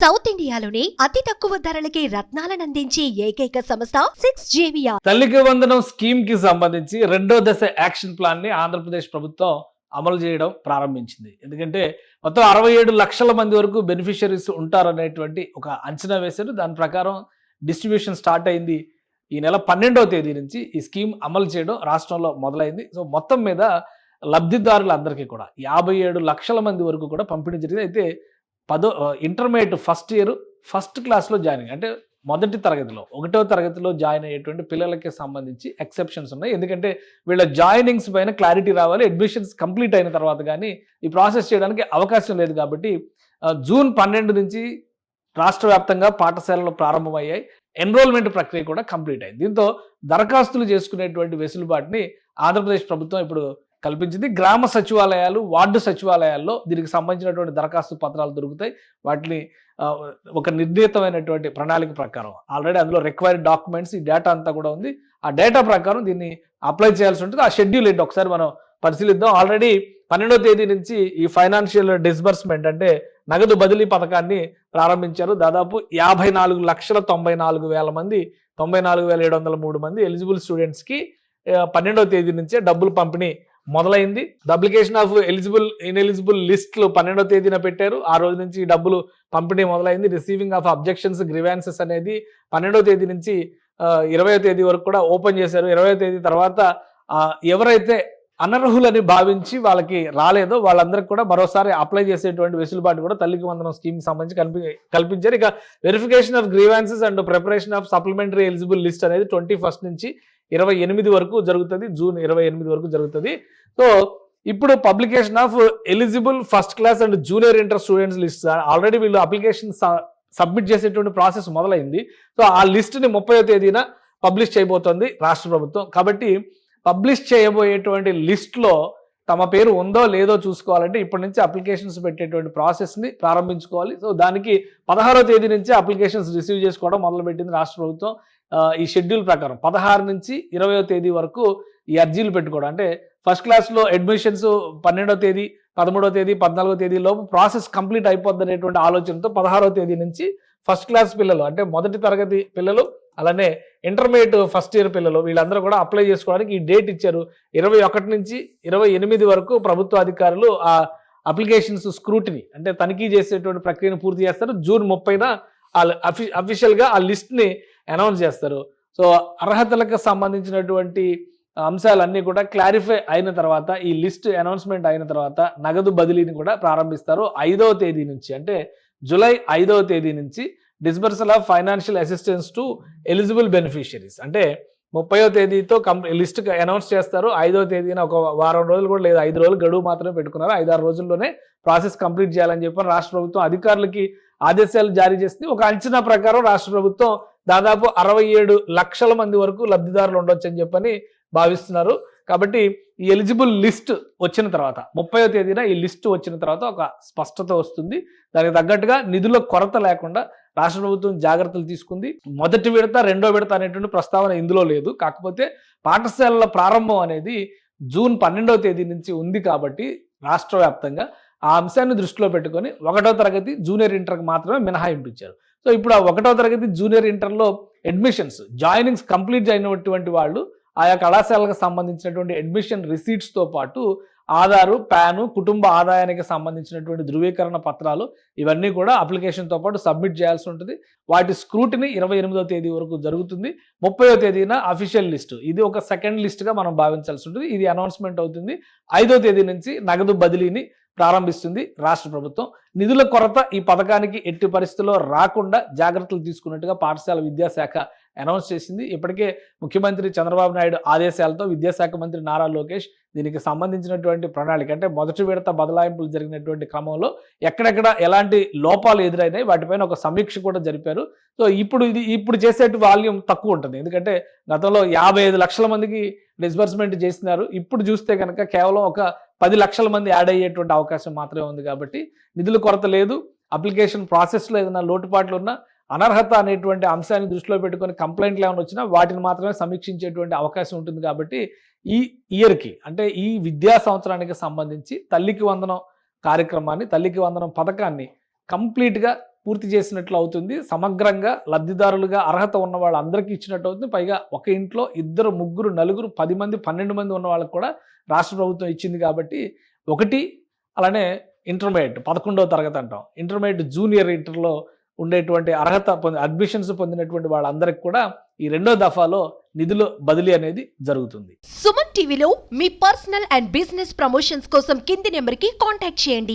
South ఇండియాలోని అతి తక్కువ ధరలకి రత్నాలనందించే ఏకైక సంస్థ 6JVR. తల్లికి వందనం స్కీమ్ కి సంబంధించి రెండో దశ యాక్షన్ ప్లాన్ ని ఆంధ్రప్రదేశ్ ప్రభుత్వం అమలు చేయడం ప్రారంభించింది. ఎందుకంటే మొత్తం 67 లక్షల మంది వరకు బెనిఫిషరీస్ ఉంటారనేటువంటి ఒక అంచనా వేశారు. దాని ప్రకారం డిస్ట్రిబ్యూషన్ స్టార్ట్ అయింది. ఈ నెల 12వ తేదీ నుంచి ఈ స్కీమ్ అమలు చేయడం రాష్ట్రంలో మొదలైంది. సో మొత్తం మీద లబ్ధిదారులందరికీ కూడా 57 లక్షల మంది వరకు కూడా పంపిణీ జరిగింది. అయితే ఇంటర్మీడియట్ ఫస్ట్ ఇయర్ ఫస్ట్ క్లాస్లో జాయినింగ్ అంటే మొదటి తరగతిలో 1వ తరగతిలో జాయిన్ అయ్యేటువంటి పిల్లలకి సంబంధించి ఎక్సెప్షన్స్ ఉన్నాయి. ఎందుకంటే వీళ్ళ జాయినింగ్స్ పైన క్లారిటీ రావాలి. అడ్మిషన్స్ కంప్లీట్ అయిన తర్వాత కానీ ఈ ప్రాసెస్ చేయడానికి అవకాశం లేదు. కాబట్టి జూన్ 12 నుంచి రాష్ట్ర వ్యాప్తంగా పాఠశాలలు ప్రారంభమయ్యాయి. ఎన్రోల్మెంట్ ప్రక్రియ కూడా కంప్లీట్ అయింది. దీంతో దరఖాస్తులు చేసుకునేటువంటి వెసులుబాటుని ఆంధ్రప్రదేశ్ ప్రభుత్వం ఇప్పుడు కల్పించింది. గ్రామ సచివాలయాలు, వార్డు సచివాలయాల్లో దీనికి సంబంధించినటువంటి దరఖాస్తు పత్రాలు దొరుకుతాయి. వాటిని ఒక నిర్ణీతమైనటువంటి ప్రణాళిక ప్రకారం ఆల్రెడీ అందులో రిక్వైర్డ్ డాక్యుమెంట్స్ ఈ డేటా అంతా కూడా ఉంది. ఆ డేటా ప్రకారం దీన్ని అప్లై చేయాల్సి ఉంటుంది. ఆ షెడ్యూల్ ఏంటి ఒకసారి మనం పరిశీలిద్దాం. ఆల్రెడీ 12వ తేదీ నుంచి ఈ ఫైనాన్షియల్ డిస్బర్స్మెంట్ అంటే నగదు బదిలీ పథకాన్ని ప్రారంభించారు. దాదాపు 54,94,000 మంది 94,703 మంది ఎలిజిబుల్ స్టూడెంట్స్కి 12వ తేదీ నుంచే డబ్బులు పంపిణీ మొదలైంది. ద అప్లికేషన్ ఆఫ్ ఇన్ఎలిజిబుల్ లిస్టులు 12వ తేదీన పెట్టారు. ఆ రోజు నుంచి డబ్బులు పంపిణీ మొదలైంది. రిసీవింగ్ ఆఫ్ అబ్జెక్షన్స్, గ్రీవాన్సెస్ అనేది 12వ తేదీ నుంచి 20వ తేదీ వరకు కూడా ఓపెన్ చేశారు. 20వ తేదీ తర్వాత ఎవరైతే అనర్హులని భావించి వాళ్ళకి రాలేదో వాళ్ళందరికీ కూడా మరోసారి అప్లై చేసేటువంటి వెసులుబాటు కూడా తల్లికి వందనం స్కీమ్కి సంబంధించి కల్పించారు. ఇక verification of grievances and preparation of supplementary eligible list అనేది 21 నుంచి 28 వరకు జరుగుతుంది. జూన్ 28 వరకు జరుగుతుంది. సో ఇప్పుడు publication of eligible first class and junior inter students list already వీళ్ళు అప్లికేషన్ సబ్మిట్ చేసేటువంటి ప్రాసెస్ మొదలైంది. సో ఆ లిస్ట్ని 30వ తేదీన పబ్లిష్ చేయబోతోంది రాష్ట్ర ప్రభుత్వం. కాబట్టి పబ్లిష్ చేయబోయేటువంటి లిస్ట్లో తమ పేరు ఉందో లేదో చూసుకోవాలంటే ఇప్పటి నుంచి అప్లికేషన్స్ పెట్టేటువంటి ప్రాసెస్ని ప్రారంభించుకోవాలి. సో దానికి 16వ తేదీ నుంచి అప్లికేషన్స్ రిసీవ్ చేసుకోవడం మొదలుపెట్టింది రాష్ట్ర ప్రభుత్వం. ఈ షెడ్యూల్ ప్రకారం 16 నుంచి 20వ తేదీ వరకు ఈ అర్జీలు పెట్టుకోవడం అంటే ఫస్ట్ క్లాస్లో అడ్మిషన్స్ 12వ తేదీ, 13వ తేదీ, 14వ తేదీలోపు ప్రాసెస్ కంప్లీట్ అయిపోద్ది అనేటువంటి ఆలోచనతో 16వ తేదీ నుంచి ఫస్ట్ క్లాస్ పిల్లలు అంటే మొదటి తరగతి పిల్లలు అలానే ఇంటర్మీడియట్ ఫస్ట్ ఇయర్ పిల్లలు వీళ్ళందరూ కూడా అప్లై చేసుకోవడానికి ఈ డేట్ ఇచ్చారు. 21 నుంచి 28 వరకు ప్రభుత్వ అధికారులు ఆ అప్లికేషన్స్ స్క్రూటినీ అంటే తనిఖీ చేసేటువంటి ప్రక్రియను పూర్తి చేస్తారు. జూన్ 30న అఫీషియల్గా ఆ లిస్ట్ని అనౌన్స్ చేస్తారు. సో అర్హతలకు సంబంధించినటువంటి అంశాలన్నీ కూడా క్లారిఫై అయిన తర్వాత ఈ లిస్ట్ అనౌన్స్మెంట్ అయిన తర్వాత నగదు బదిలీని కూడా ప్రారంభిస్తారు. 5వ తేదీ నుంచి అంటే జూలై 5వ తేదీ నుంచి disbursal of financial assistance to eligible beneficiaries అంటే 30వ తేదీతో లిస్ట్ అనౌన్స్ చేస్తారు. 5వ తేదీన ఒక వారం రోజులు కూడా లేదు, 5 రోజులు గడువు మాత్రమే పెట్టుకున్నారు. 5-6 రోజుల్లోనే ప్రాసెస్ కంప్లీట్ చేయాలని చెప్పి రాష్ట్ర ప్రభుత్వం అధికారులకి ఆదేశాలు జారీ చేసింది. ఒక అంచనా ప్రకారం రాష్ట్ర ప్రభుత్వం దాదాపు 67 లక్షల మంది వరకు లబ్ధిదారులు ఉండొచ్చు అని చెప్పని భావిస్తున్నారు. కాబట్టి ఈ ఎలిజిబుల్ లిస్ట్ వచ్చిన తర్వాత 30వ తేదీన ఈ లిస్ట్ వచ్చిన తర్వాత ఒక స్పష్టత వస్తుంది. దానికి తగ్గట్టుగా నిధుల కొరత లేకుండా రాష్ట్ర ప్రభుత్వం జాగ్రత్తలు తీసుకుంది. మొదటి విడత, రెండో విడత అనేటువంటి ప్రస్తావన ఇందులో లేదు. కాకపోతే పాఠశాలల ప్రారంభం అనేది జూన్ 12వ తేదీ నుంచి ఉంది కాబట్టి రాష్ట్ర వ్యాప్తంగా ఆ అంశాన్ని దృష్టిలో పెట్టుకొని 1వ తరగతి జూనియర్ ఇంటర్కి మాత్రమే మినహాయింపించారు. సో ఇప్పుడు ఆ 1వ తరగతి జూనియర్ ఇంటర్లో అడ్మిషన్స్ జాయినింగ్స్ కంప్లీట్ అయినటువంటి వాళ్ళు ఆయా కళాశాలకు సంబంధించినటువంటి అడ్మిషన్ రిసీట్స్తో పాటు ఆధారు, పాను, కుటుంబ ఆదాయానికి సంబంధించినటువంటి ధృవీకరణ పత్రాలు ఇవన్నీ కూడా అప్లికేషన్తో పాటు సబ్మిట్ చేయాల్సి ఉంటుంది. వాటి స్క్రూటినీ 28వ తేదీ వరకు జరుగుతుంది. 30వ తేదీన అఫీషియల్ లిస్టు ఇది ఒక సెకండ్ లిస్ట్గా మనం భావించాల్సి ఉంటుంది. ఇది అనౌన్స్మెంట్ అవుతుంది. 5వ తేదీ నుంచి నగదు బదిలీని ప్రారంభిస్తుంది రాష్ట్ర ప్రభుత్వం. నిధుల కొరత ఈ పథకానికి ఎట్టి పరిస్థితుల్లో రాకుండా జాగ్రత్తలు తీసుకున్నట్టుగా పాఠశాల విద్యాశాఖ అనౌన్స్ చేసింది. ఇప్పటికే ముఖ్యమంత్రి చంద్రబాబు నాయుడు ఆదేశాలతో విద్యాశాఖ మంత్రి నారా లోకేష్ దీనికి సంబంధించినటువంటి ప్రణాళిక అంటే మొదటి విడత బదలాయింపులు జరిగినటువంటి క్రమంలో ఎక్కడెక్కడ ఎలాంటి లోపాలు ఎదురైనాయి వాటిపైన ఒక సమీక్ష కూడా జరిపారు. సో ఇప్పుడు చేసేటి వాల్యూమ్ తక్కువ ఉంటుంది. ఎందుకంటే గతంలో 55 లక్షల మందికి డిస్బర్స్మెంట్ చేసినారు. ఇప్పుడు చూస్తే కనుక కేవలం ఒక 10 లక్షల మంది యాడ్ అయ్యేటువంటి అవకాశం మాత్రమే ఉంది. కాబట్టి నిధుల కొరత లేదు. అప్లికేషన్ ప్రాసెస్లో ఏదైనా లోటుపాట్లు ఉన్నా అనర్హత అనేటువంటి అంశాన్ని దృష్టిలో పెట్టుకొని కంప్లైంట్లు ఏమైనా వచ్చినా వాటిని మాత్రమే సమీక్షించేటువంటి అవకాశం ఉంటుంది. కాబట్టి ఈ ఇయర్కి అంటే ఈ విద్యా సంవత్సరానికి సంబంధించి తల్లికి వందనం కార్యక్రమాన్ని, తల్లికి వందనం పథకాన్ని కంప్లీట్గా పూర్తి చేసినట్లు అవుతుంది. సమగ్రంగా లబ్ధిదారులుగా అర్హత ఉన్న వాళ్ళందరికీ ఇచ్చినట్టు అవుతుంది. పైగా ఒక ఇంట్లో 2, 3, 4, 10 మంది, 12 మంది ఉన్న వాళ్ళకి కూడా రాష్ట్ర ప్రభుత్వం ఇచ్చింది కాబట్టి ఒకటి, అలానే ఇంటర్మీడియట్ 11వ తరగతి అంటాం, ఇంటర్మీడియట్ జూనియర్ ఇంటర్లో ఉండేటువంటి అర్హత అడ్మిషన్స్ పొందినటువంటి వాళ్ళందరికీ కూడా ఈ 2వ దఫాలో నిధుల బదిలీ అనేది జరుగుతుంది. సుమన్ టీవీలో మీ పర్సనల్ అండ్ బిజినెస్ ప్రమోషన్స్ కోసం కింది నెంబర్కి కాంటాక్ట్ చేయండి.